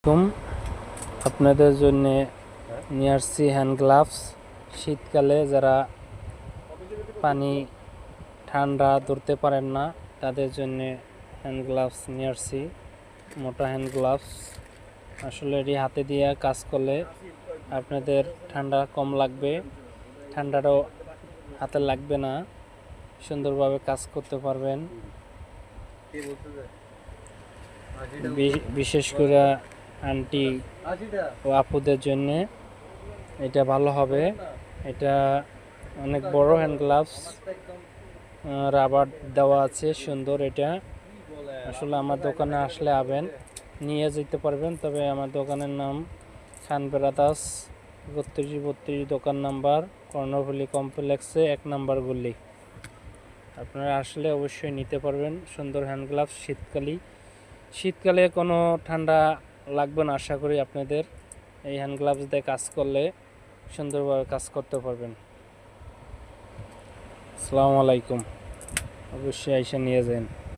তুম আপনাদের জন্য নিয়ে আসছি হ্যান্ড গ্লাভস। শীতকালে যারা পানি ঠান্ডা ধরতে পারেন না তাদের জন্য হ্যান্ড গ্লাভস নিয়ে আসছি। মোটা হ্যান্ড গ্লাভস আসলে এটি হাতে দিয়ে কাজ করলে আপনাদের ঠান্ডা কম লাগবে, ঠান্ডাটাও হাতে লাগবে না, সুন্দরভাবে কাজ করতে পারবেন। বিশেষ করে আন্টি ও আপুদের জন্য এটা ভালো হবে। এটা অনেক বড় হ্যান্ড গ্লাভস, রাবার দেওয়া আছে, সুন্দর। এটা আসলে আমার দোকানে আসলে নিয়ে যেতে পারবেন। তবে আমার দোকানের নাম খান ব্রাদার্স, 3232 দোকান নাম্বার, কর্ণফুলী কমপ্লেক্সে 1 নম্বর গলি। আপনারা আসলে অবশ্যই নিতে পারবেন সুন্দর হ্যান্ড গ্লাভস। শীতকালে কোনো ঠান্ডা লাগবে না আশা করি। আপনাদের এই হ্যান্ড গ্লাভস দিয়ে কাজ করলে সুন্দরভাবে কাজ করতে পারবেন। আসসালামু আলাইকুম, অবশ্যই এসে নিয়ে যান।